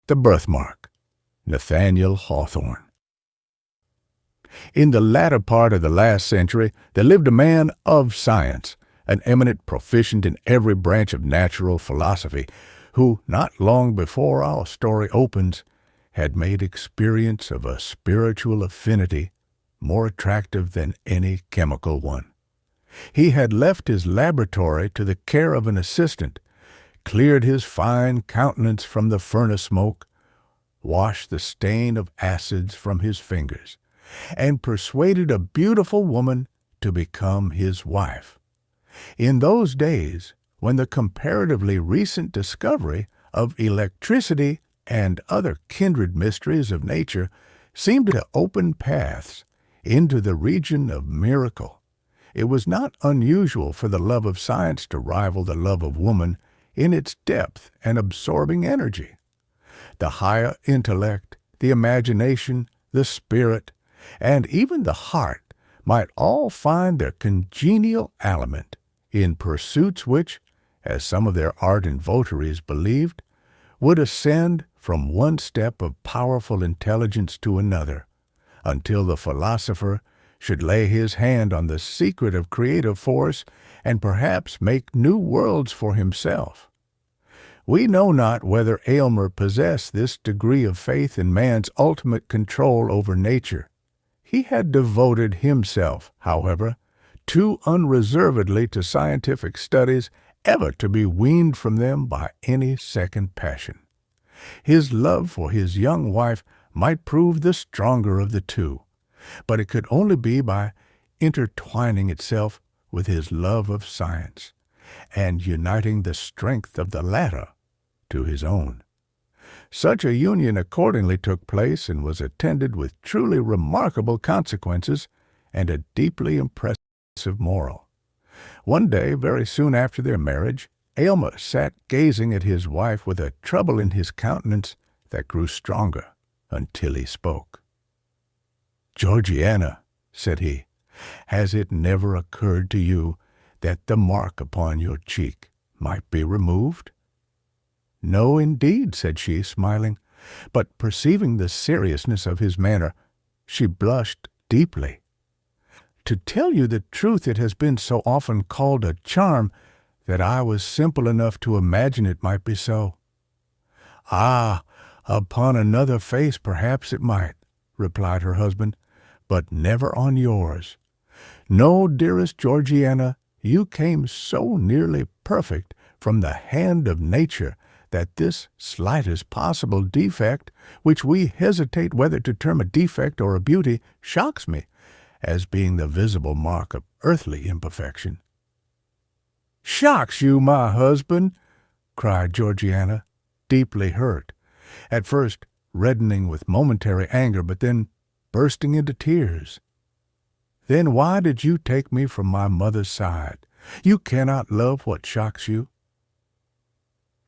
The Birthmark, Nathaniel Hawthorne. In the latter part of the last century, there lived a man of science, an eminent proficient in every branch of natural philosophy, who, not long before our story opens, had made experience of a spiritual affinity more attractive than any chemical one. He had left his laboratory to the care of an assistant, cleared his fine countenance from the furnace smoke, washed the stain of acids from his fingers, and persuaded a beautiful woman to become his wife. In those days, when the comparatively recent discovery of electricity and other kindred mysteries of nature seemed to open paths into the region of miracle, it was not unusual for the love of science to rival the love of woman in its depth and absorbing energy. The higher intellect, the imagination, the spirit, and even the heart might all find their congenial aliment in pursuits which, as some of their ardent votaries believed, would ascend from one step of powerful intelligence to another, until the philosopher should lay his hand on the secret of creative force and perhaps make new worlds for himself. We know not whether Aylmer possessed this degree of faith in man's ultimate control over nature. He had devoted himself, however, too unreservedly to scientific studies ever to be weaned from them by any second passion. His love for his young wife might prove the stronger of the two, but it could only be by intertwining itself with his love of science, and uniting the strength of the latter to his own. Such a union accordingly took place and was attended with truly remarkable consequences and a deeply impressive moral. One day, very soon after their marriage, Aylmer sat gazing at his wife with a trouble in his countenance that grew stronger until he spoke. "Georgiana," said he, "has it never occurred to you that the mark upon your cheek might be removed?" "No, indeed," said she, smiling, but perceiving the seriousness of his manner, she blushed deeply. "To tell you the truth, it has been so often called a charm that I was simple enough to imagine it might be so." "Ah, upon another face perhaps it might," replied her husband, "but never on yours. No, dearest Georgiana, you came so nearly perfect from the hand of nature that this slightest possible defect, which we hesitate whether to term a defect or a beauty, shocks me, as being the visible mark of earthly imperfection." "Shocks you, my husband!" cried Georgiana, deeply hurt, at first reddening with momentary anger, but then bursting into tears. "Then why did you take me from my mother's side? You cannot love what shocks you."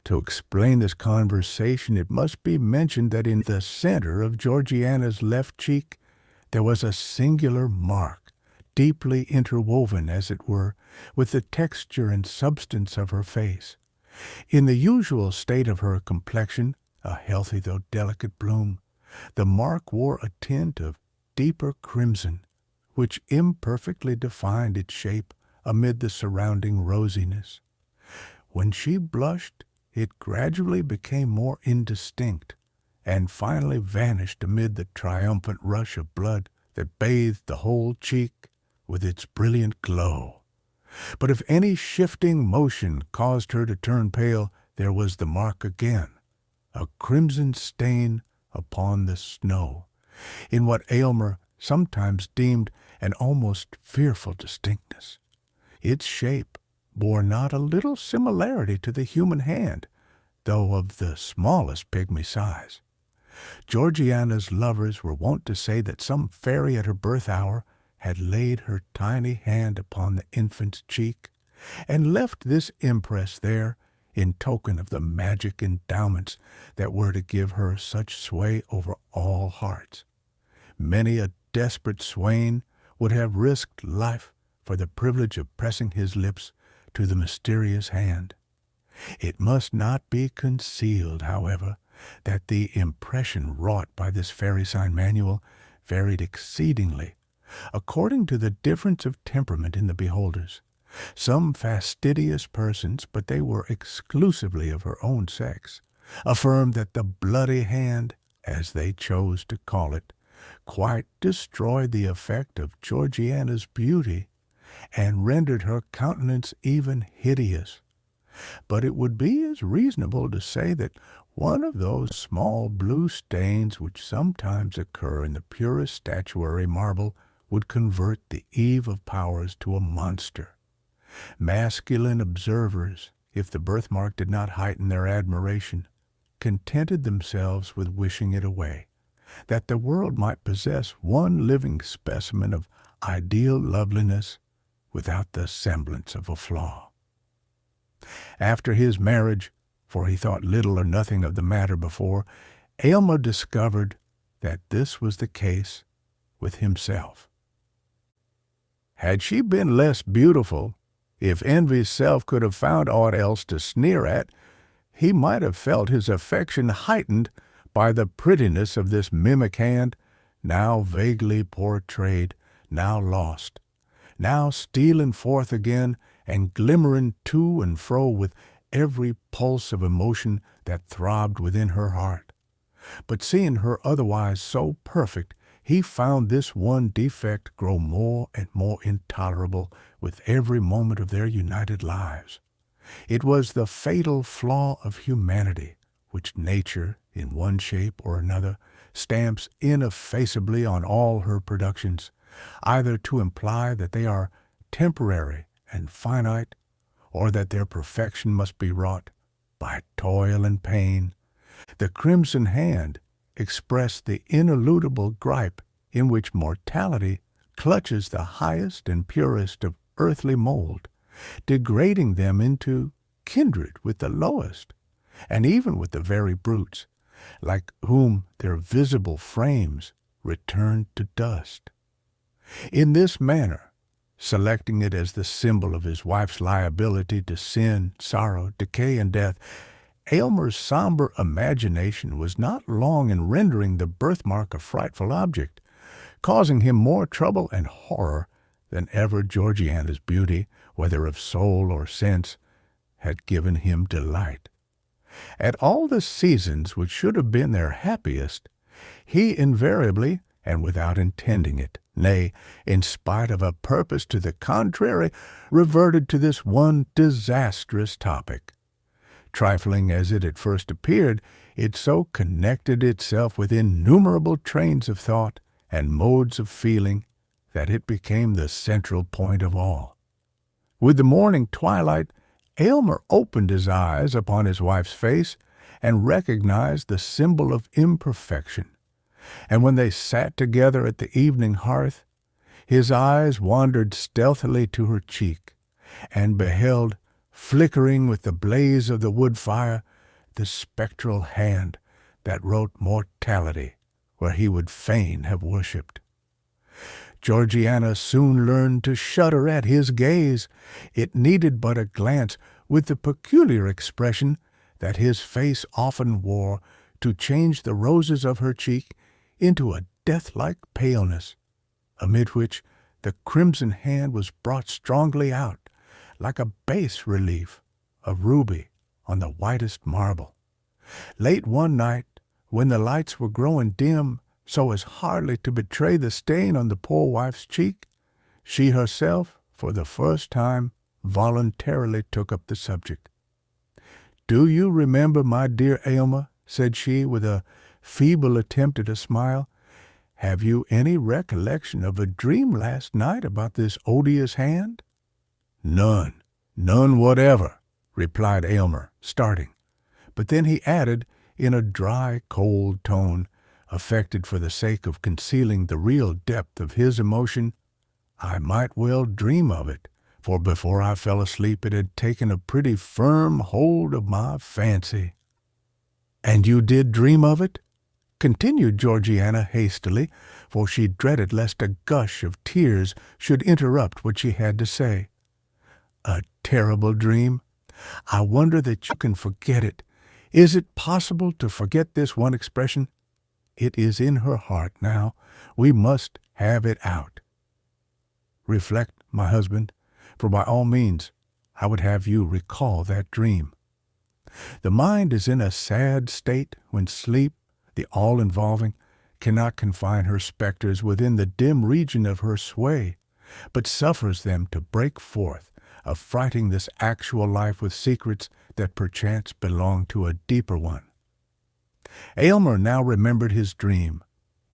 To explain this conversation, it must be mentioned that in the center of Georgiana's left cheek there was a singular mark, deeply interwoven, as it were, with the texture and substance of her face. In the usual state of her complexion, a healthy though delicate bloom, the mark wore a tint of deeper crimson, which imperfectly defined its shape amid the surrounding rosiness. When she blushed, it gradually became more indistinct, and finally vanished amid the triumphant rush of blood that bathed the whole cheek with its brilliant glow. But if any shifting motion caused her to turn pale, there was the mark again, a crimson stain upon the snow, in what Aylmer sometimes deemed an almost fearful distinctness. Its shape bore not a little similarity to the human hand, though of the smallest pygmy size. Georgiana's lovers were wont to say that some fairy at her birth hour had laid her tiny hand upon the infant's cheek, and left this impress there in token of the magic endowments that were to give her such sway over all hearts. Many a desperate swain would have risked life for the privilege of pressing his lips to the mysterious hand. It must not be concealed, however, that the impression wrought by this fairy sign manual varied exceedingly, according to the difference of temperament in the beholders. Some fastidious persons, but they were exclusively of her own sex, affirmed that the bloody hand, as they chose to call it, quite destroyed the effect of Georgiana's beauty, and rendered her countenance even hideous. But it would be as reasonable to say that one of those small blue stains which sometimes occur in the purest statuary marble would convert the Eve of Powers to a monster. Masculine observers, if the birthmark did not heighten their admiration, contented themselves with wishing it away, that the world might possess one living specimen of ideal loveliness without the semblance of a flaw. After his marriage, for he thought little or nothing of the matter before, Aylmer discovered that this was the case with himself. Had she been less beautiful, if envy's self could have found aught else to sneer at, he might have felt his affection heightened by the prettiness of this mimic hand, now vaguely portrayed, now lost, now stealing forth again and glimmering to and fro with every pulse of emotion that throbbed within her heart. But seeing her otherwise so perfect, he found this one defect grow more and more intolerable with every moment of their united lives. It was the fatal flaw of humanity, which nature, in one shape or another, stamps ineffaceably on all her productions, either to imply that they are temporary and finite, or that their perfection must be wrought by toil and pain. The crimson hand expressed the ineludible gripe in which mortality clutches the highest and purest of earthly mold, degrading them into kindred with the lowest, and even with the very brutes, like whom their visible frames return to dust. In this manner, selecting it as the symbol of his wife's liability to sin, sorrow, decay, and death, Aylmer's somber imagination was not long in rendering the birthmark a frightful object, causing him more trouble and horror than ever Georgiana's beauty, whether of soul or sense, had given him delight. At all the seasons which should have been their happiest, he invariably, and without intending it, nay, in spite of a purpose to the contrary, reverted to this one disastrous topic. Trifling as it at first appeared, it so connected itself with innumerable trains of thought and modes of feeling that it became the central point of all. With the morning twilight, Aylmer opened his eyes upon his wife's face and recognized the symbol of imperfection, and when they sat together at the evening hearth, his eyes wandered stealthily to her cheek, and beheld, flickering with the blaze of the wood fire, the spectral hand that wrote mortality where he would fain have worshipped. Georgiana soon learned to shudder at his gaze. It needed but a glance, with the peculiar expression that his face often wore, to change the roses of her cheek into a death-like paleness, amid which the crimson hand was brought strongly out, like a bas-relief of ruby on the whitest marble. Late one night, when the lights were growing dim so as hardly to betray the stain on the poor wife's cheek, she herself, for the first time, voluntarily took up the subject. "Do you remember, my dear Aylmer," said she, with a feeble attempt at a smile, "have you any recollection of a dream last night about this odious hand?" "None whatever," replied Aylmer, starting. But then he added, in a dry, cold tone, affected for the sake of concealing the real depth of his emotion, "I might well dream of it, for before I fell asleep it had taken a pretty firm hold of my fancy." "And you did dream of it?" continued Georgiana hastily, for she dreaded lest a gush of tears should interrupt what she had to say. "A terrible dream. I wonder that you can forget it. Is it possible to forget this one expression? It is in her heart now. We must have it out. Reflect, my husband, for by all means I would have you recall that dream. The mind is in a sad state when sleep, the all-involving, cannot confine her specters within the dim region of her sway, but suffers them to break forth, affrighting this actual life with secrets that perchance belong to a deeper one. Aylmer now remembered his dream.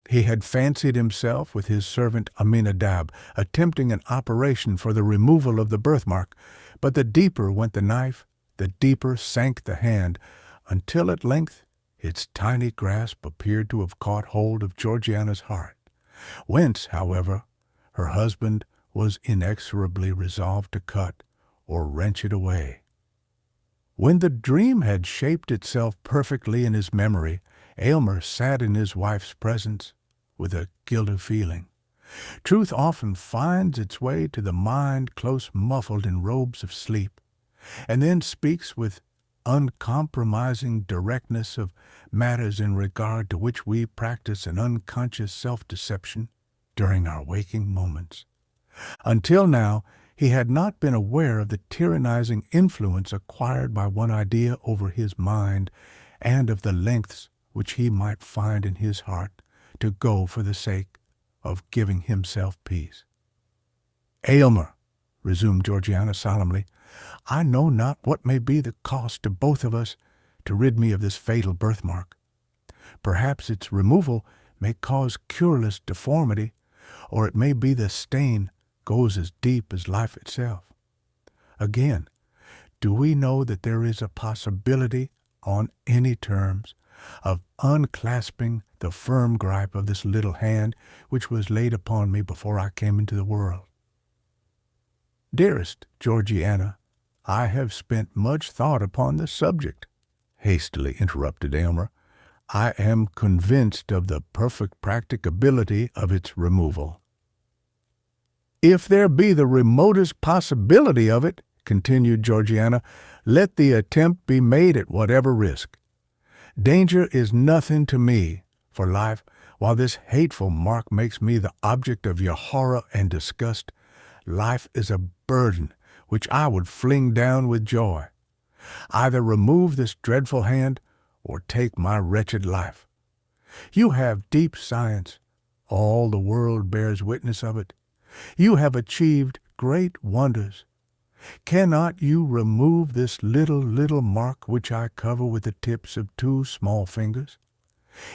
He had fancied himself with his servant Aminadab attempting an operation for the removal of the birthmark, but the deeper went the knife, the deeper sank the hand, until at length its tiny grasp appeared to have caught hold of Georgiana's heart, whence, however, her husband was inexorably resolved to cut or wrench it away. When the dream had shaped itself perfectly in his memory, Aylmer sat in his wife's presence with a guilty feeling. Truth often finds its way to the mind close muffled in robes of sleep, and then speaks with uncompromising directness of matters in regard to which we practice an unconscious self-deception during our waking moments. Until now, he had not been aware of the tyrannizing influence acquired by one idea over his mind, and of the lengths which he might find in his heart to go for the sake of giving himself peace. Aylmer, resumed Georgiana solemnly, I know not what may be the cost to both of us to rid me of this fatal birthmark. Perhaps its removal may cause cureless deformity, or it may be the stain goes as deep as life itself. Again, do we know that there is a possibility, on any terms, of unclasping the firm gripe of this little hand which was laid upon me before I came into the world? Dearest Georgiana, I have spent much thought upon the subject, hastily interrupted Aylmer. I am convinced of the perfect practicability of its removal. If there be the remotest possibility of it, continued Georgiana, let the attempt be made at whatever risk. Danger is nothing to me, for life, while this hateful mark makes me the object of your horror and disgust, life is a burden which I would fling down with joy. Either remove this dreadful hand, or take my wretched life. You have deep science. All the world bears witness of it. You have achieved great wonders. Cannot you remove this little mark which I cover with the tips of 2 small fingers?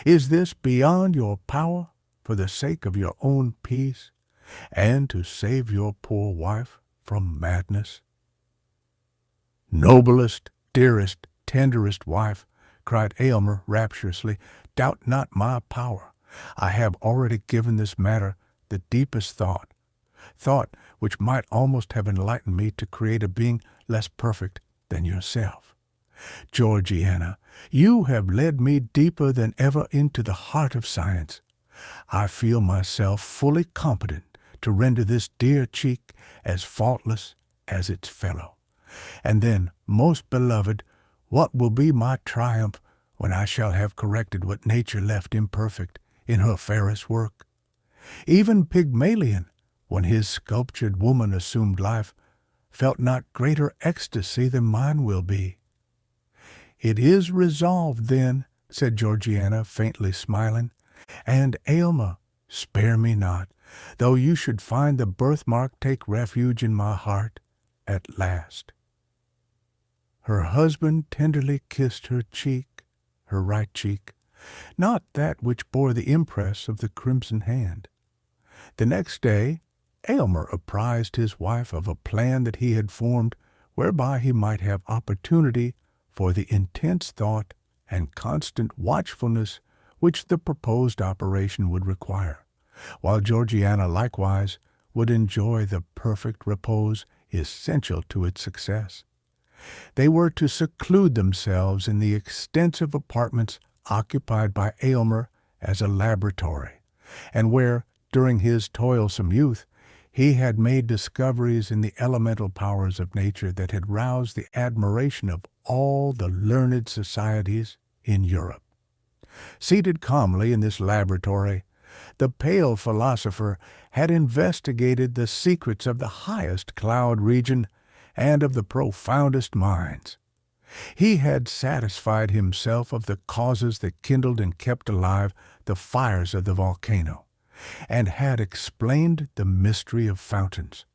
Is this beyond your power for the sake of your own peace, and to save your poor wife from madness? Noblest, dearest, tenderest wife, cried Aylmer rapturously, doubt not my power. I have already given this matter the deepest thought which might almost have enlightened me to create a being less perfect than yourself. Georgiana, you have led me deeper than ever into the heart of science. I feel myself fully competent to render this dear cheek as faultless as its fellow. And then, most beloved, what will be my triumph when I shall have corrected what nature left imperfect in her fairest work? Even Pygmalion, when his sculptured woman assumed life, felt not greater ecstasy than mine will be. It is resolved, then, said Georgiana, faintly smiling, and Aylmer, spare me not, though you should find the birthmark take refuge in my heart at last. Her husband tenderly kissed her cheek, her right cheek, not that which bore the impress of the crimson hand. The next day, Aylmer apprised his wife of a plan that he had formed whereby he might have opportunity for the intense thought and constant watchfulness which the proposed operation would require, while Georgiana likewise would enjoy the perfect repose essential to its success. They were to seclude themselves in the extensive apartments occupied by Aylmer as a laboratory, and where, during his toilsome youth, he had made discoveries in the elemental powers of nature that had roused the admiration of all the learned societies in Europe. Seated calmly in this laboratory, the pale philosopher had investigated the secrets of the highest cloud region and of the profoundest minds. He had satisfied himself of the causes that kindled and kept alive the fires of the volcano, and had explained the mystery of fountains,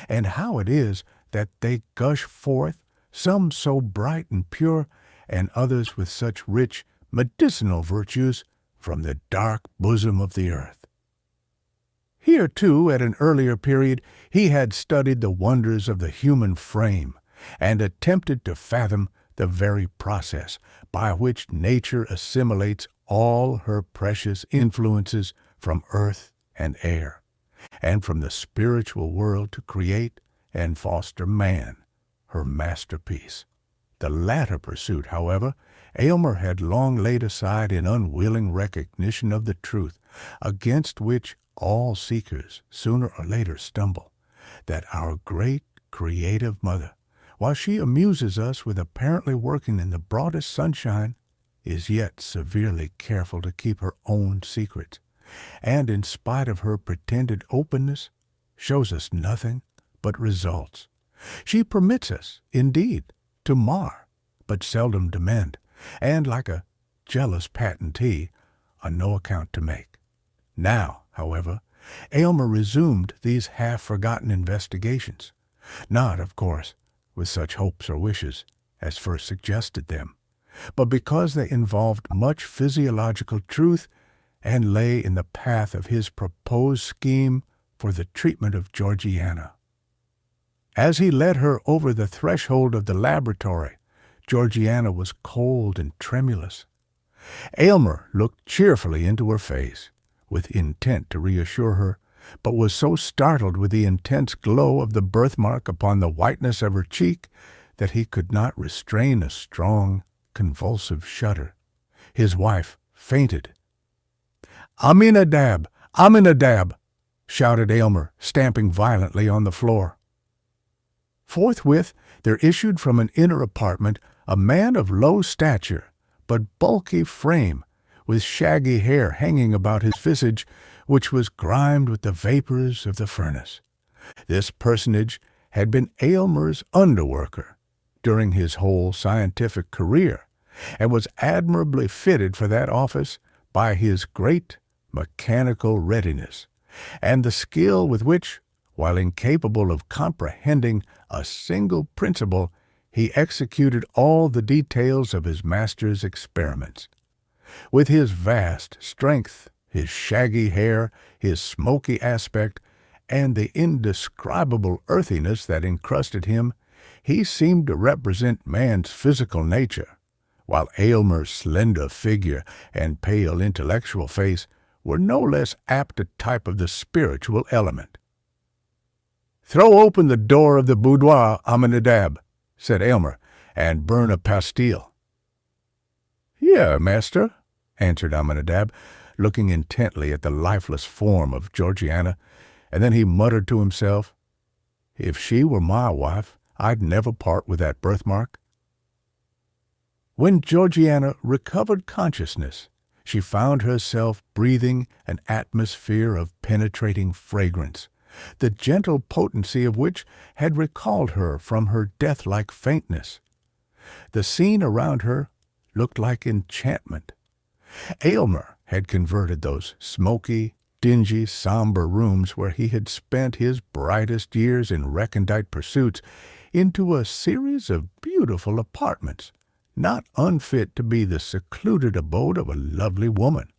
and how it is that they gush forth, some so bright and pure, and others with such rich medicinal virtues, from the dark bosom of the earth. Here, too, at an earlier period, he had studied the wonders of the human frame, and attempted to fathom the very process by which nature assimilates all her precious influences from earth and air, and from the spiritual world to create and foster man, her masterpiece. The latter pursuit, however, Aylmer had long laid aside in unwilling recognition of the truth, against which all seekers sooner or later stumble, that our great creative mother, while she amuses us with apparently working in the broadest sunshine, is yet severely careful to keep her own secrets, and in spite of her pretended openness, shows us nothing but results. She permits us, indeed, to mar, but seldom to mend, and, like a jealous patentee, on no account to make. Now, however, Aylmer resumed these half-forgotten investigations, not, of course, with such hopes or wishes as first suggested them, but because they involved much physiological truth and lay in the path of his proposed scheme for the treatment of Georgiana. As he led her over the threshold of the laboratory, Georgiana was cold and tremulous. Aylmer looked cheerfully into her face, with intent to reassure her, but was so startled with the intense glow of the birthmark upon the whiteness of her cheek that he could not restrain a strong, convulsive shudder. His wife fainted. "Aminadab! Aminadab!" shouted Aylmer, stamping violently on the floor. Forthwith there issued from an inner apartment a man of low stature, but bulky frame, with shaggy hair hanging about his visage, which was grimed with the vapors of the furnace. This personage had been Aylmer's underworker during his whole scientific career, and was admirably fitted for that office by his great mechanical readiness, and the skill with which, while incapable of comprehending a single principle, he executed all the details of his master's experiments. With his vast strength, his shaggy hair, his smoky aspect, and the indescribable earthiness that encrusted him, he seemed to represent man's physical nature, while Aylmer's slender figure and pale intellectual face were no less apt a type of the spiritual element. "Throw open the door of the boudoir, Aminadab," said Aylmer, "and burn a pastille." "Here, master," answered Aminadab, looking intently at the lifeless form of Georgiana, and then he muttered to himself, "If she were my wife, I'd never part with that birthmark." When Georgiana recovered consciousness, she found herself breathing an atmosphere of penetrating fragrance, the gentle potency of which had recalled her from her death-like faintness. The scene around her looked like enchantment. Aylmer had converted those smoky, dingy, somber rooms where he had spent his brightest years in recondite pursuits into a series of beautiful apartments, not unfit to be the secluded abode of a lovely woman.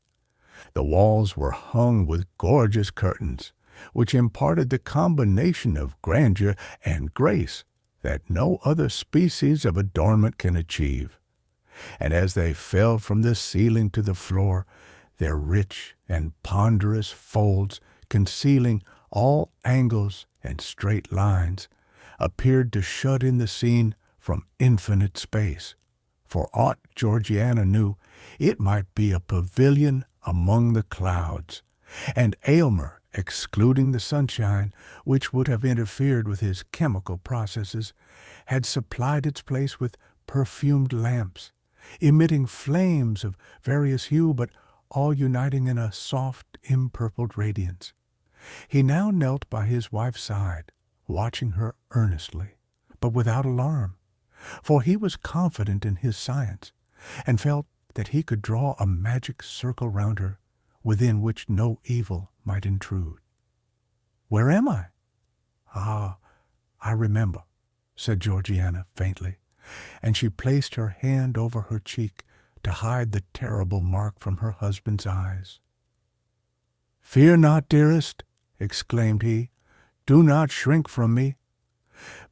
The walls were hung with gorgeous curtains, which imparted the combination of grandeur and grace that no other species of adornment can achieve. And as they fell from the ceiling to the floor, their rich and ponderous folds, concealing all angles and straight lines, appeared to shut in the scene from infinite space. For aught Georgiana knew, it might be a pavilion among the clouds, and Aylmer, excluding the sunshine, which would have interfered with his chemical processes, had supplied its place with perfumed lamps, emitting flames of various hue, but all uniting in a soft, empurpled radiance. He now knelt by his wife's side, watching her earnestly, but without alarm, for he was confident in his science, and felt that he could draw a magic circle round her, within which no evil might intrude. "Where am I?" "Ah, I remember," said Georgiana faintly, and she placed her hand over her cheek to hide the terrible mark from her husband's eyes. "Fear not, dearest," exclaimed he. "Do not shrink from me.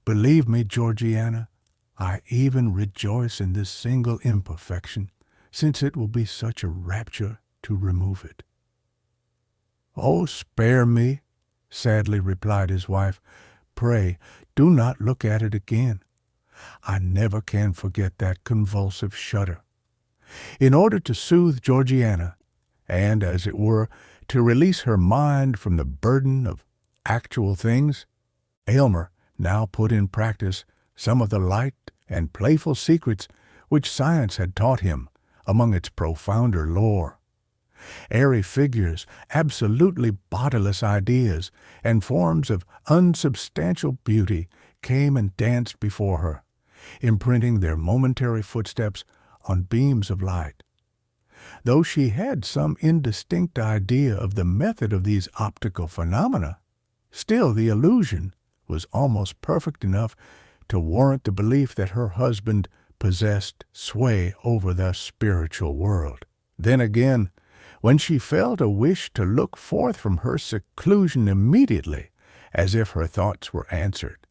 Believe me, Georgiana, I even rejoice in this single imperfection, since it will be such a rapture to remove it." "Oh, spare me," sadly replied his wife. "Pray, do not look at it again. I never can forget that convulsive shudder." In order to soothe Georgiana, and, as it were, to release her mind from the burden of actual things, Aylmer now put in practice some of the light and playful secrets which science had taught him among its profounder lore. Airy figures, absolutely bodiless ideas, and forms of unsubstantial beauty came and danced before her, imprinting their momentary footsteps on beams of light. Though she had some indistinct idea of the method of these optical phenomena, still the illusion was almost perfect enough to warrant the belief that her husband possessed sway over the spiritual world. Then again, when she felt a wish to look forth from her seclusion immediately, as if her thoughts were answered,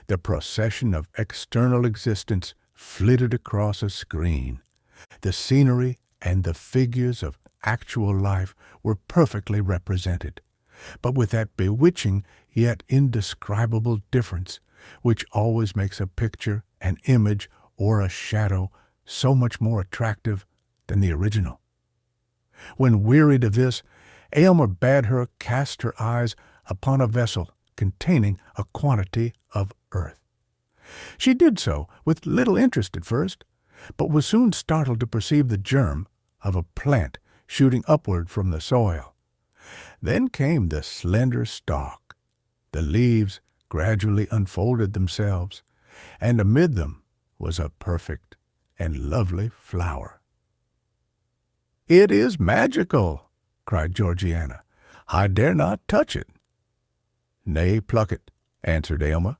the procession of external existence flitted across a screen. The scenery and the figures of actual life were perfectly represented, but with that bewitching yet indescribable difference which always makes a picture, an image, or a shadow so much more attractive than the original. When wearied of this, Aylmer bade her cast her eyes upon a vessel containing a quantity of earth. She did so with little interest at first, but was soon startled to perceive the germ of a plant shooting upward from the soil. Then came the slender stalk. The leaves gradually unfolded themselves, and amid them was a perfect and lovely flower. "It is magical," cried Georgiana. "I dare not touch it." "Nay, pluck it," answered Aylmer.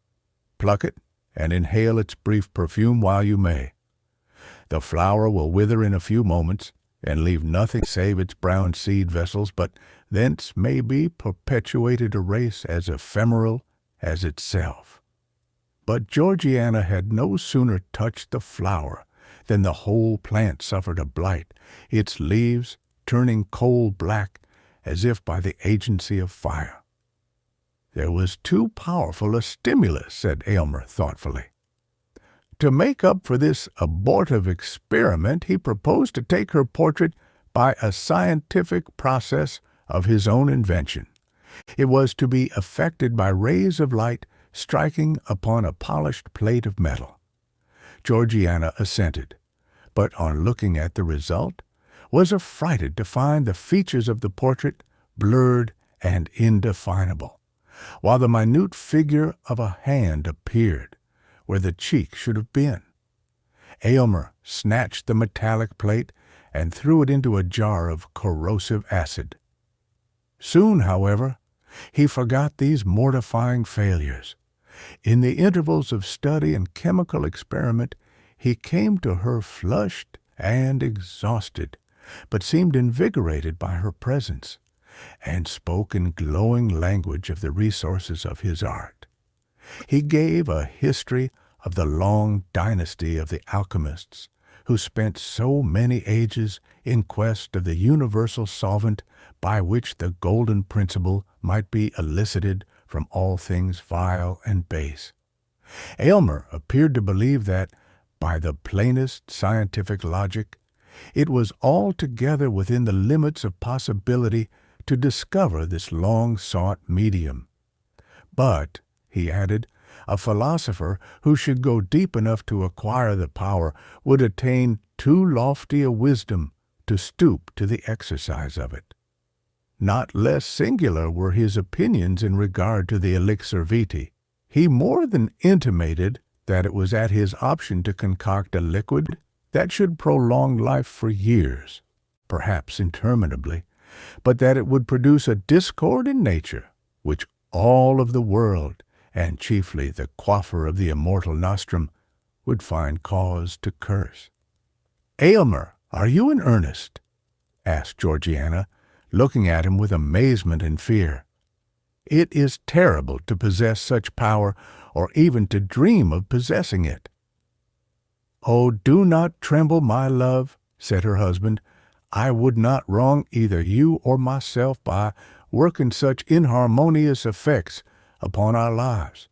"Pluck it, and inhale its brief perfume while you may. The flower will wither in a few moments, and leave nothing save its brown seed vessels, but thence may be perpetuated a race as ephemeral as itself." But Georgiana had no sooner touched the flower than the whole plant suffered a blight, its leaves turning coal-black as if by the agency of fire. "There was too powerful a stimulus," said Aylmer thoughtfully. To make up for this abortive experiment, he proposed to take her portrait by a scientific process of his own invention. It was to be effected by rays of light striking upon a polished plate of metal. Georgiana assented, but on looking at the result, was affrighted to find the features of the portrait blurred and indefinable, while the minute figure of a hand appeared where the cheek should have been. Aylmer snatched the metallic plate and threw it into a jar of corrosive acid. Soon, however, he forgot these mortifying failures. In the intervals of study and chemical experiment, he came to her flushed and exhausted, but seemed invigorated by her presence, and spoke in glowing language of the resources of his art. He gave a history of the long dynasty of the alchemists, who spent so many ages in quest of the universal solvent by which the golden principle might be elicited from all things vile and base. Aylmer appeared to believe that, by the plainest scientific logic, it was altogether within the limits of possibility to discover this long-sought medium. But, he added, A philosopher who should go deep enough to acquire the power would attain too lofty a wisdom to stoop to the exercise of it. Not less singular were his opinions in regard to the elixir vitae. He more than intimated that it was at his option to concoct a liquid that should prolong life for years, perhaps interminably, but that it would produce a discord in nature which all of the world, and chiefly the quaffer of the immortal nostrum, would find cause to curse. "Aylmer, are you in earnest?" asked Georgiana, looking at him with amazement and fear. "It is terrible to possess such power, or even to dream of possessing it." "Oh, do not tremble, my love," said her husband. "I would not wrong either you or myself by working such inharmonious effects upon our lives.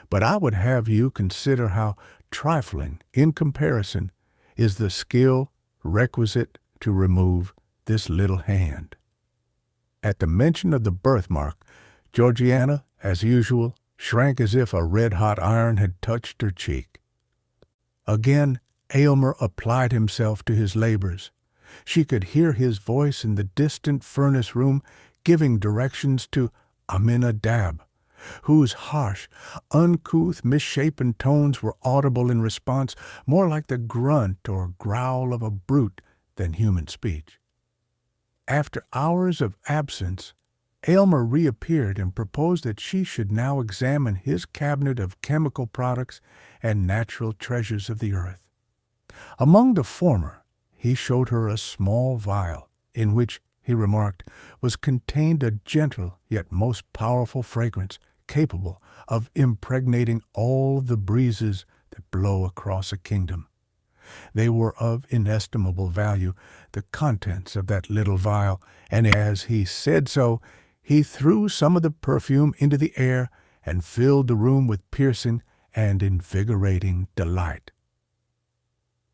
But I would have you consider how trifling, in comparison, is the skill requisite to remove this little hand." At the mention of the birthmark, Georgiana, as usual, shrank as if a red-hot iron had touched her cheek. Again Aylmer applied himself to his labors. She could hear his voice in the distant furnace-room giving directions to Aminadab, whose harsh, uncouth, misshapen tones were audible in response, more like the grunt or growl of a brute than human speech. After hours of absence, Aylmer reappeared and proposed that she should now examine his cabinet of chemical products and natural treasures of the earth. Among the former, he showed her a small vial, in which, he remarked, was contained a gentle yet most powerful fragrance, capable of impregnating all the breezes that blow across a kingdom. They were of inestimable value, the contents of that little vial, and as he said so, he threw some of the perfume into the air and filled the room with piercing and invigorating delight.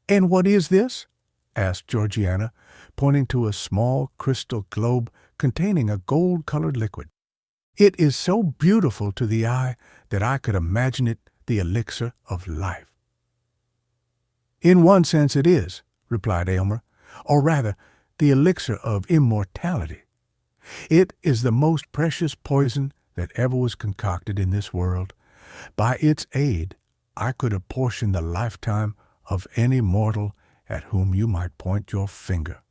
"And what is this?" asked Georgiana, pointing to a small crystal globe containing a gold-colored liquid. "It is so beautiful to the eye that I could imagine it the elixir of life." "In one sense it is," replied Aylmer, "or rather, the elixir of immortality. It is the most precious poison that ever was concocted in this world. By its aid I could apportion the lifetime of any mortal at whom you might point your finger.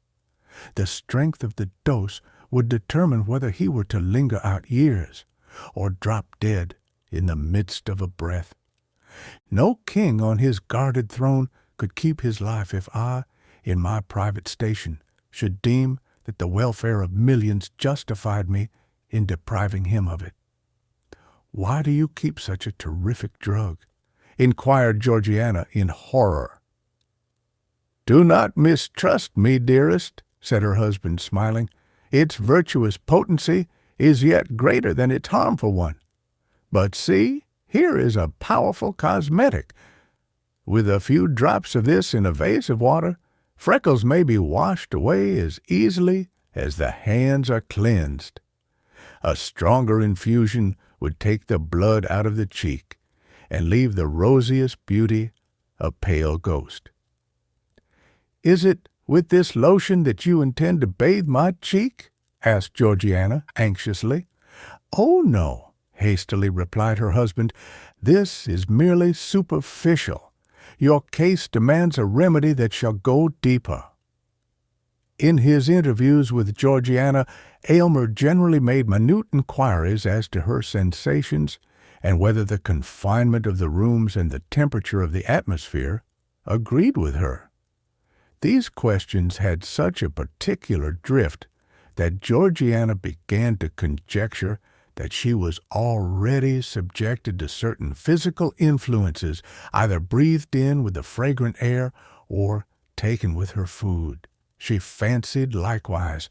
The strength of the dose would determine whether he were to linger out years, or drop dead in the midst of a breath. No king on his guarded throne could keep his life if I, in my private station, should deem that the welfare of millions justified me in depriving him of it." "Why do you keep such a terrific drug?" inquired Georgiana in horror. "Do not mistrust me, dearest," said her husband, smiling. "Its virtuous potency is yet greater than its harmful one. But see, here is a powerful cosmetic. With a few drops of this in a vase of water, freckles may be washed away as easily as the hands are cleansed. A stronger infusion would take the blood out of the cheek and leave the rosiest beauty a pale ghost." "Is it with this lotion that you intend to bathe my cheek?" asked Georgiana anxiously. "Oh, no," hastily replied her husband. "This is merely superficial. Your case demands a remedy that shall go deeper." In his interviews with Georgiana, Aylmer generally made minute inquiries as to her sensations and whether the confinement of the rooms and the temperature of the atmosphere agreed with her. These questions had such a particular drift that Georgiana began to conjecture that she was already subjected to certain physical influences, either breathed in with the fragrant air or taken with her food. She fancied likewise,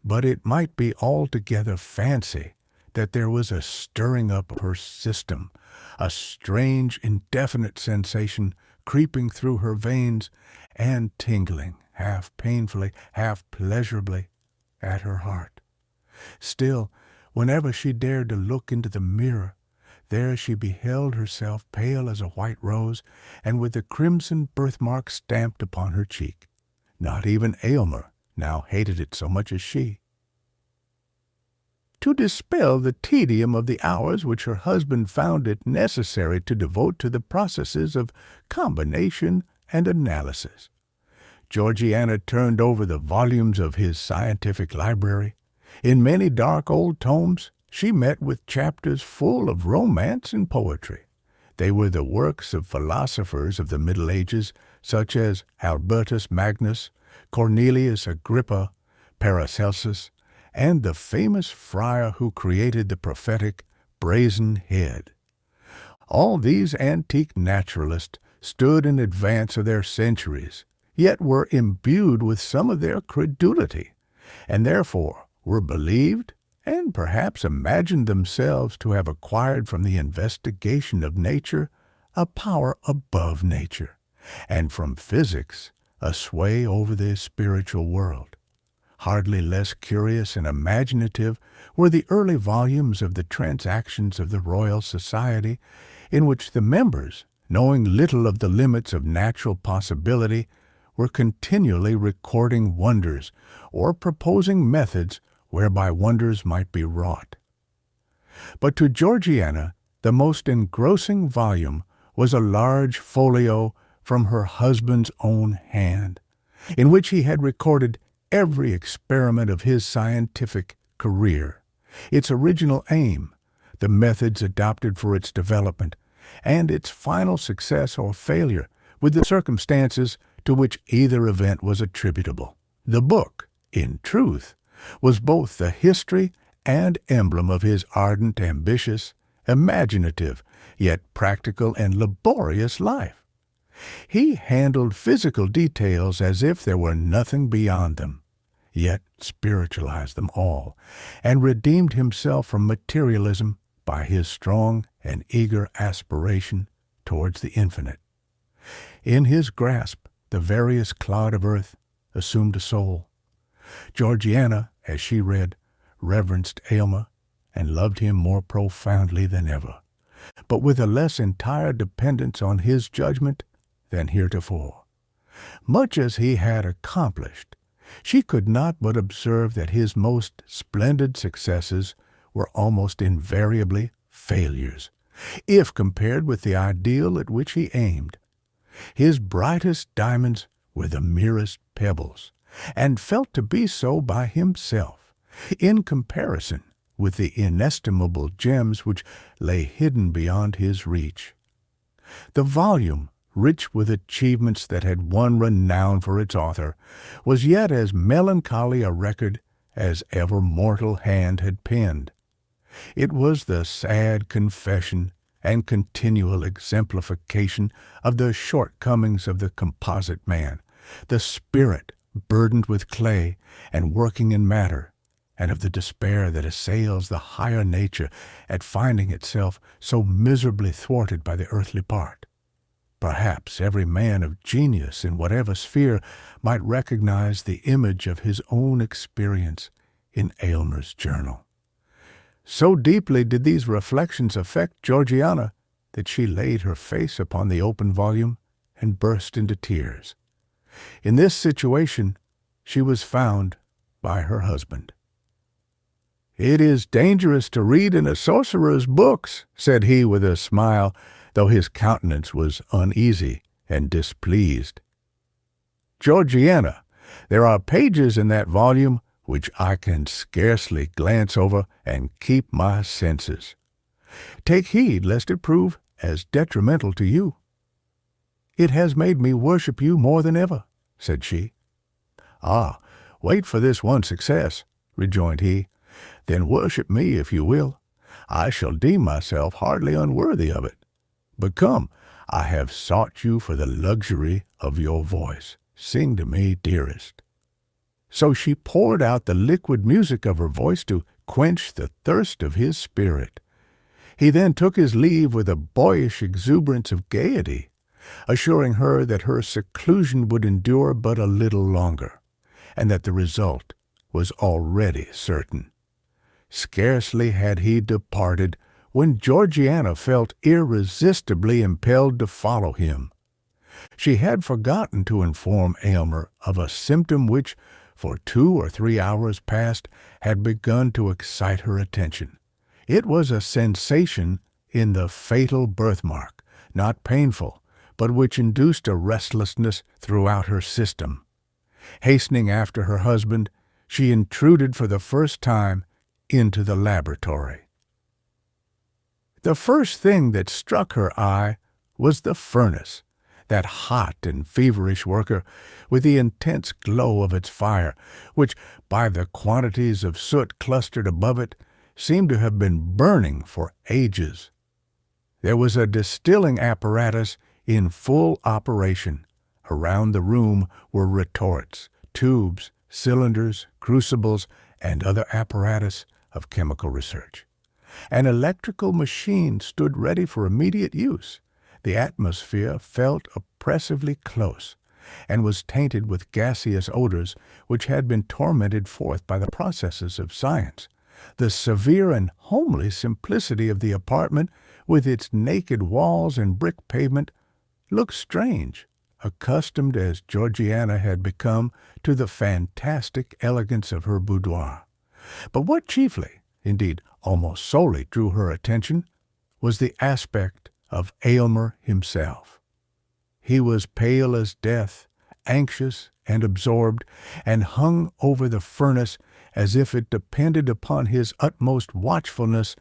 but it might be altogether fancy, that there was a stirring up of her system, a strange, indefinite sensation creeping through her veins and tingling, half painfully, half pleasurably, at her heart. Still, whenever she dared to look into the mirror, There she beheld herself pale as a white rose, and with the crimson birthmark stamped upon her cheek. Not even Aylmer now hated it so much as she. To dispel the tedium of the hours which her husband found it necessary to devote to the processes of combination and analysis, Georgiana turned over the volumes of his scientific library. In many dark old tomes she met with chapters full of romance and poetry. They were the works of philosophers of the Middle Ages, such as Albertus Magnus, Cornelius Agrippa, Paracelsus, and the famous friar who created the prophetic brazen head. All these antique naturalists stood in advance of their centuries, yet were imbued with some of their credulity, and therefore were believed and perhaps imagined themselves to have acquired from the investigation of nature a power above nature, and from physics a sway over the spiritual world. Hardly less curious and imaginative were the early volumes of the Transactions of the Royal Society, in which the members, knowing little of the limits of natural possibility, were continually recording wonders or proposing methods whereby wonders might be wrought. But to Georgiana the most engrossing volume was a large folio from her husband's own hand, in which he had recorded every experiment of his scientific career, its original aim, the methods adopted for its development, and its final success or failure, with the circumstances to which either event was attributable. The book, in truth, was both the history and emblem of his ardent, ambitious, imaginative, yet practical and laborious life. He handled physical details as if there were nothing beyond them, yet spiritualized them all, and redeemed himself from materialism by his strong and eager aspiration towards the infinite. In his grasp, the veriest clod of earth assumed a soul. Georgiana, as she read, reverenced Aylmer and loved him more profoundly than ever, but with a less entire dependence on his judgment than heretofore. Much as he had accomplished, she could not but observe that his most splendid successes were almost invariably failures, if compared with the ideal at which he aimed. His brightest diamonds were the merest pebbles, and felt to be so by himself, in comparison with the inestimable gems which lay hidden beyond his reach. The volume, rich with achievements that had won renown for its author, was yet as melancholy a record as ever mortal hand had penned. It was the sad confession and continual exemplification of the shortcomings of the composite man, the spirit burdened with clay and working in matter, and of the despair that assails the higher nature at finding itself so miserably thwarted by the earthly part. Perhaps every man of genius in whatever sphere might recognize the image of his own experience in Aylmer's journal. So deeply did these reflections affect Georgiana that she laid her face upon the open volume and burst into tears. In this situation she was found by her husband. "It is dangerous to read in a sorcerer's books," said he with a smile, though his countenance was uneasy and displeased. "Georgiana, there are pages in that volume which I can scarcely glance over and keep my senses. Take heed lest it prove as detrimental to you." "It has made me worship you more than ever," said she. "Ah, wait for this one success," rejoined he. "Then worship me if you will. I shall deem myself hardly unworthy of it. But come, I have sought you for the luxury of your voice. Sing to me, dearest." So she poured out the liquid music of her voice to quench the thirst of his spirit. He then took his leave with a boyish exuberance of gaiety, assuring her that her seclusion would endure but a little longer, and that the result was already certain. Scarcely had he departed when Georgiana felt irresistibly impelled to follow him. She had forgotten to inform Aylmer of a symptom which, for 2 or 3 hours past, had begun to excite her attention. It was a sensation in the fatal birthmark, not painful, but which induced a restlessness throughout her system. Hastening after her husband, she intruded for the first time into the laboratory. The first thing that struck her eye was the furnace, that hot and feverish worker, with the intense glow of its fire, which, by the quantities of soot clustered above it, seemed to have been burning for ages. There was a distilling apparatus in full operation. Around the room were retorts, tubes, cylinders, crucibles, and other apparatus of chemical research. An electrical machine stood ready for immediate use. The atmosphere felt oppressively close, and was tainted with gaseous odors which had been tormented forth by the processes of science. The severe and homely simplicity of the apartment, with its naked walls and brick pavement, looked strange, accustomed as Georgiana had become to the fantastic elegance of her boudoir. But what chiefly, indeed almost solely, drew her attention was the aspect of Aylmer himself. He was pale as death, anxious and absorbed, and hung over the furnace as if it depended upon his utmost watchfulness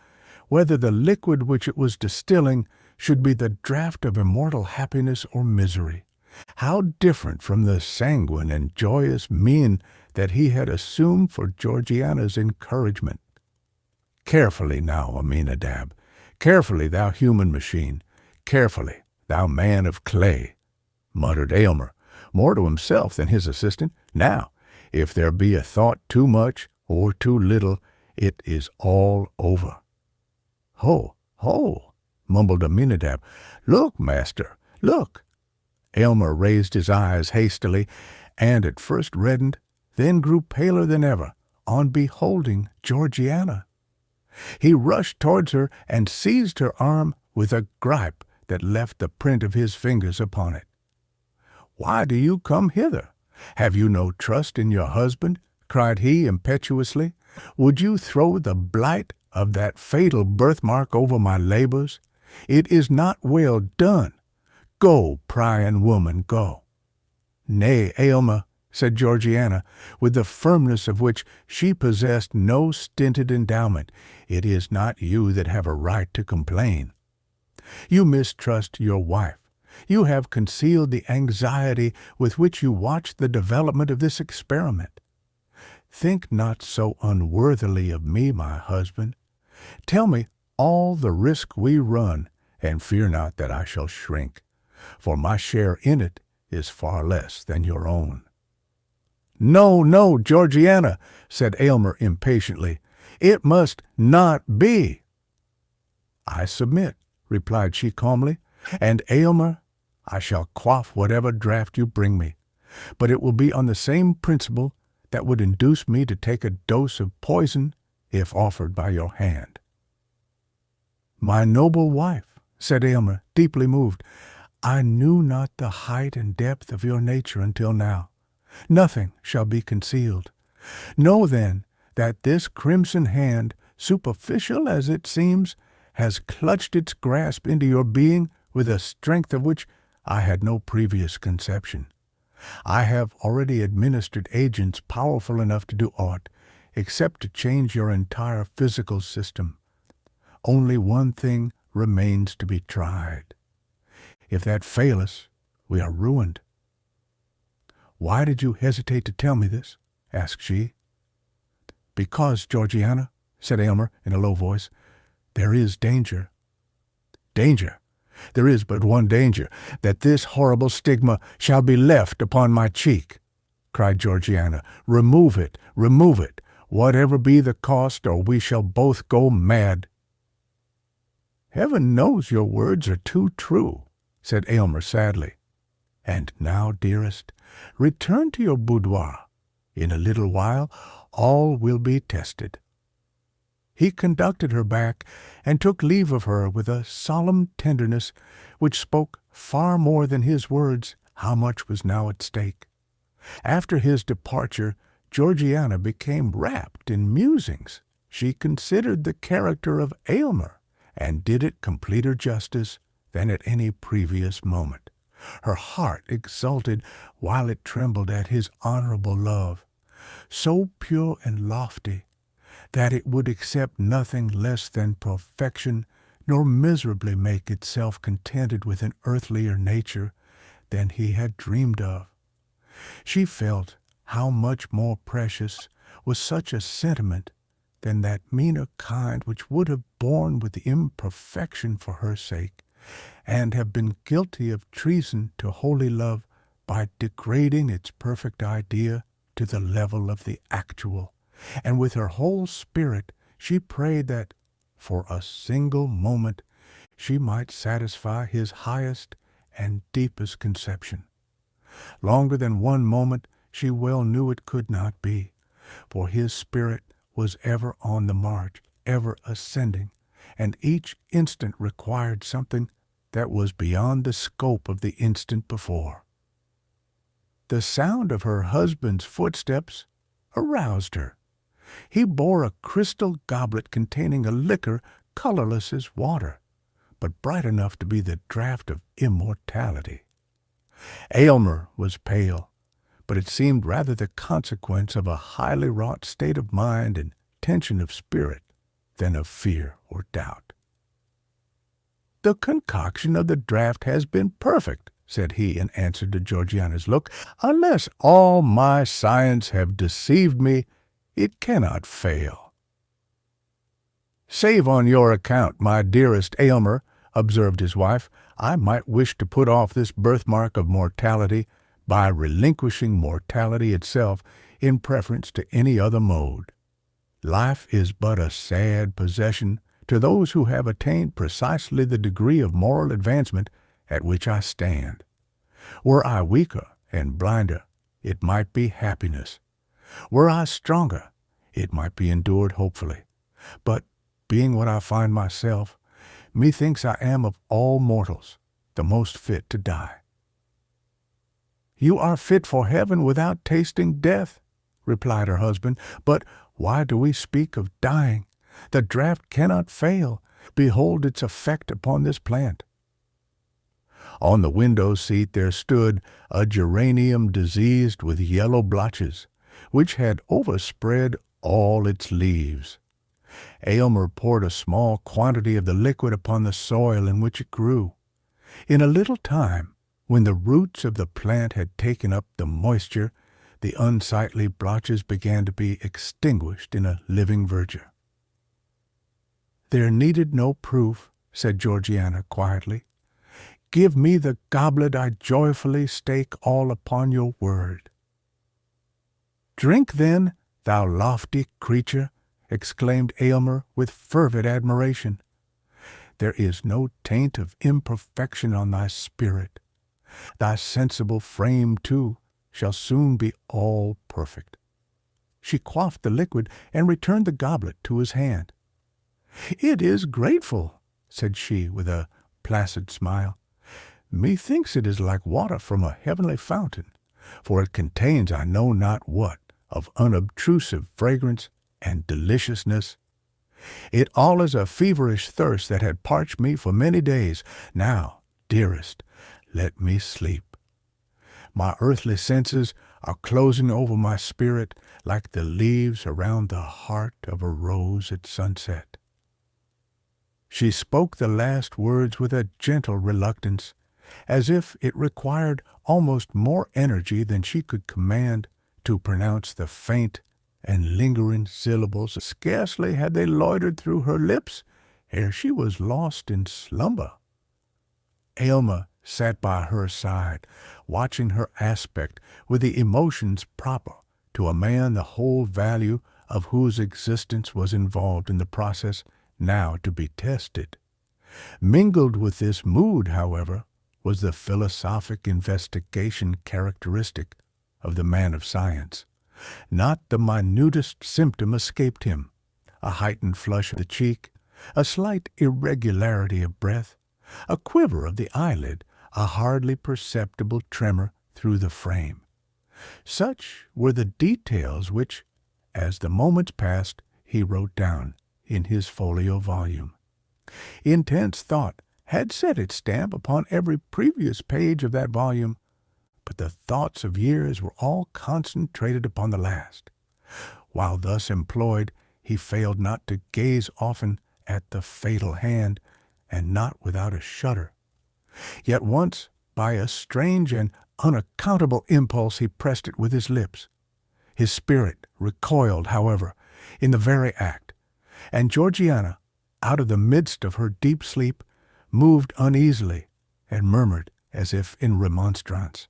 whether the liquid which it was distilling should be the draught of immortal happiness or misery. How different from the sanguine and joyous mien that he had assumed for Georgiana's encouragement. "Carefully now, Aminadab, carefully, thou human machine, carefully, thou man of clay," muttered Aylmer, more to himself than his assistant. "Now, if there be a thought too much or too little, it is all over." "Ho, ho," mumbled Aminadab. "Look, master, look." Aylmer raised his eyes hastily, and at first reddened, then grew paler than ever, on beholding Georgiana. He rushed towards her and seized her arm with a gripe that left the print of his fingers upon it. "Why do you come hither? Have you no trust in your husband?" cried he impetuously. "Would you throw the blight of that fatal birthmark over my labors? It is not well done. Go, prying woman, go." "Nay, Aylmer," said Georgiana, with the firmness of which she possessed no stinted endowment, "it is not you that have a right to complain. You mistrust your wife. You have concealed the anxiety with which you watch the development of this experiment. Think not so unworthily of me, my husband. Tell me all the risk we run, and fear not that I shall shrink, for my share in it is far less than your own." "No, no, Georgiana," said Aylmer impatiently. "It must not be." "I submit," replied she calmly, "and Aylmer, I shall quaff whatever draught you bring me, but it will be on the same principle that would induce me to take a dose of poison if offered by your hand." "My noble wife," said Aylmer, deeply moved, "I knew not the height and depth of your nature until now. Nothing shall be concealed. Know then that this crimson hand, superficial as it seems, has clutched its grasp into your being with a strength of which I had no previous conception. I have already administered agents powerful enough to do aught, except to change your entire physical system. Only one thing remains to be tried. If that fail us, we are ruined." "Why did you hesitate to tell me this?" asked she. "Because, Georgiana," said Aylmer in a low voice, "there is danger." "Danger? There is but one danger, that this horrible stigma shall be left upon my cheek," cried Georgiana. "Remove it, whatever be the cost, or we shall both go mad." "Heaven knows your words are too true," said Aylmer sadly. "And now, dearest, return to your boudoir. In a little while all will be tested." He conducted her back and took leave of her with a solemn tenderness which spoke far more than his words how much was now at stake. After his departure, Georgiana became wrapped in musings. She considered the character of Aylmer, and did it completer justice than at any previous moment. Her heart exulted while it trembled at his honorable love, so pure and lofty, that it would accept nothing less than perfection, nor miserably make itself contented with an earthlier nature than he had dreamed of. She felt how much more precious was such a sentiment than that meaner kind which would have borne with imperfection for her sake, and have been guilty of treason to holy love by degrading its perfect idea to the level of the actual. And with her whole spirit she prayed that, for a single moment, she might satisfy his highest and deepest conception. Longer than one moment she well knew it could not be, for his spirit was ever on the march, ever ascending, and each instant required something that was beyond the scope of the instant before. The sound of her husband's footsteps aroused her. He bore a crystal goblet containing a liquor colorless as water, but bright enough to be the draught of immortality. Aylmer was pale, but it seemed rather the consequence of a highly wrought state of mind and tension of spirit than of fear or doubt. "The concoction of the draught has been perfect," said he in answer to Georgiana's look. "Unless all my science have deceived me, it cannot fail." "Save on your account, my dearest Aylmer," observed his wife. "I might wish to put off this birthmark of mortality by relinquishing mortality itself in preference to any other mode. Life is but a sad possession to those who have attained precisely the degree of moral advancement at which I stand. Were I weaker and blinder, it might be happiness. Were I stronger, it might be endured hopefully. But, being what I find myself, methinks I am of all mortals the most fit to die." "You are fit for heaven without tasting death," replied her husband. "But why do we speak of dying? The draught cannot fail. Behold its effect upon this plant." On the window seat there stood a geranium diseased with yellow blotches, which had overspread all its leaves. Aylmer poured a small quantity of the liquid upon the soil in which it grew. In a little time, when the roots of the plant had taken up the moisture, the unsightly blotches began to be extinguished in a living verdure. "There needed no proof," said Georgiana quietly. "Give me the goblet, I joyfully stake all upon your word." "Drink then, thou lofty creature," exclaimed Aylmer with fervid admiration. "There is no taint of imperfection on thy spirit. Thy sensible frame, too, shall soon be all perfect." She quaffed the liquid and returned the goblet to his hand. "It is grateful," said she with a placid smile. "Methinks it is like water from a heavenly fountain, for it contains I know not what of unobtrusive fragrance and deliciousness. It allayed a feverish thirst that had parched me for many days. Now, dearest, let me sleep. My earthly senses are closing over my spirit like the leaves around the heart of a rose at sunset." She spoke the last words with a gentle reluctance, as if it required almost more energy than she could command to pronounce the faint and lingering syllables. Scarcely had they loitered through her lips ere she was lost in slumber. Aylmer sat by her side, watching her aspect with the emotions proper to a man the whole value of whose existence was involved in the process now to be tested. Mingled with this mood, however, was the philosophic investigation characteristic of the man of science. Not the minutest symptom escaped him. a heightened flush of the cheek, a slight irregularity of breath, a quiver of the eyelid, a hardly perceptible tremor through the frame. Such were the details which, as the moments passed, he wrote down in his folio volume. Intense thought had set its stamp upon every previous page of that volume, but the thoughts of years were all concentrated upon the last. While thus employed, he failed not to gaze often at the fatal hand, and not without a shudder. Yet once, by a strange and unaccountable impulse, he pressed it with his lips. His spirit recoiled, however, in the very act, and Georgiana, out of the midst of her deep sleep, moved uneasily and murmured as if in remonstrance.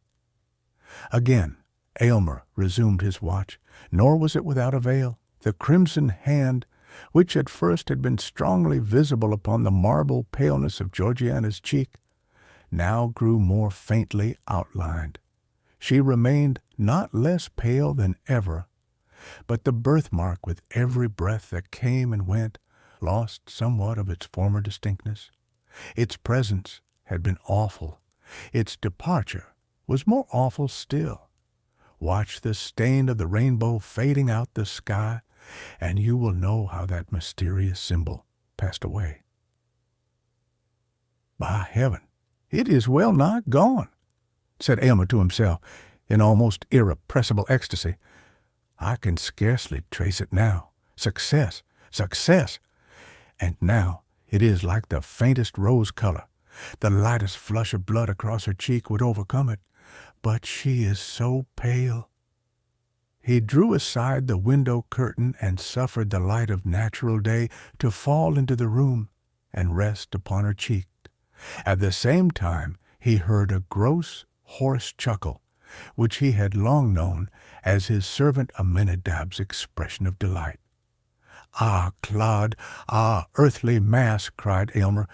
Again Aylmer resumed his watch, nor was it without avail. The crimson hand, which at first had been strongly visible upon the marble paleness of Georgiana's cheek, now grew more faintly outlined. She remained not less pale than ever, but the birthmark, with every breath that came and went, lost somewhat of its former distinctness. Its presence had been awful. Its departure was more awful still. Watch the stain of the rainbow fading out the sky, and you will know how that mysterious symbol passed away. By heaven, it is well nigh gone, said Aylmer to himself, in almost irrepressible ecstasy. I can scarcely trace it now. Success, success! And now it is like the faintest rose color. The lightest flush of blood across her cheek would overcome it. But she is so pale. He drew aside the window curtain and suffered the light of natural day to fall into the room and rest upon her cheek. At the same time he heard a gross, hoarse chuckle, which he had long known as his servant Aminadab's expression of delight. "Ah, clod! Ah, earthly mass!" cried Aylmer,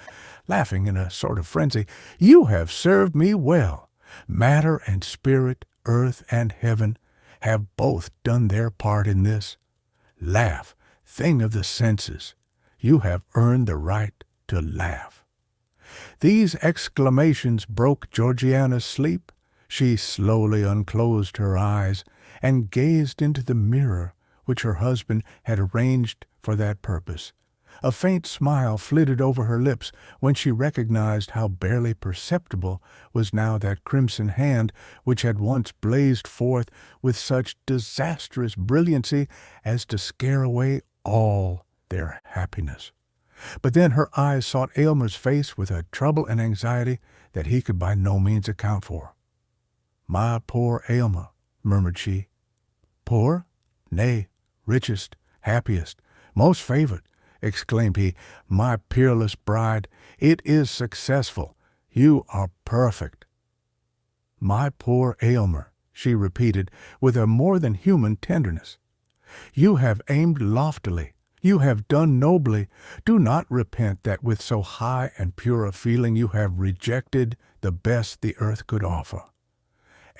laughing in a sort of frenzy. "You have served me well. Matter and spirit, earth and heaven, have both done their part in this. Laugh, thing of the senses. You have earned the right to laugh." These exclamations broke Georgiana's sleep. She slowly unclosed her eyes and gazed into the mirror which her husband had arranged for that purpose. A faint smile flitted over her lips when she recognized how barely perceptible was now that crimson hand which had once blazed forth with such disastrous brilliancy as to scare away all their happiness. But then her eyes sought Aylmer's face with a trouble and anxiety that he could by no means account for. "My poor Aylmer," murmured she. "Poor? Nay, richest, happiest, most favored," exclaimed he. "My peerless bride, it is successful. You are perfect." "My poor Aylmer," she repeated with a more than human tenderness. "You have aimed loftily. You have done nobly. Do not repent that with so high and pure a feeling you have rejected the best the earth could offer.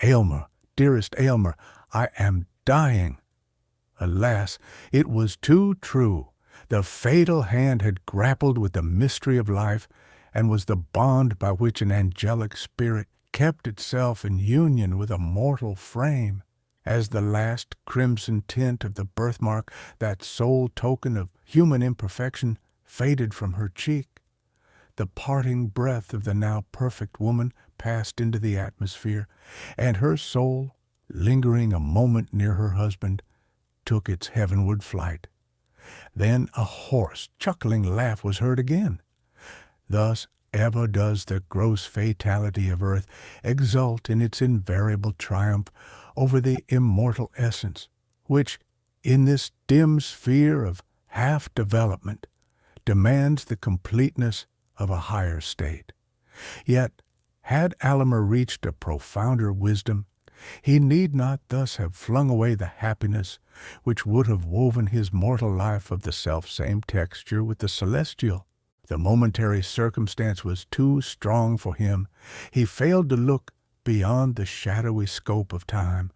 Aylmer, dearest Aylmer, I am dying." Alas, it was too true. The fatal hand had grappled with the mystery of life, and was the bond by which an angelic spirit kept itself in union with a mortal frame. As the last crimson tint of the birthmark, that sole token of human imperfection, faded from her cheek, the parting breath of the now perfect woman passed into the atmosphere, and her soul, lingering a moment near her husband, took its heavenward flight. Then a hoarse, chuckling laugh was heard again. Thus ever does the gross fatality of earth exult in its invariable triumph over the immortal essence, which, in this dim sphere of half-development, demands the completeness of a higher state. Yet, had Aylmer reached a profounder wisdom, he need not thus have flung away the happiness which would have woven his mortal life of the self-same texture with the celestial. The momentary circumstance was too strong for him. He failed to look beyond the shadowy scope of time,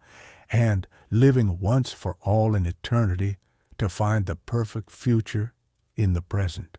and, living once for all in eternity, to find the perfect future in the present.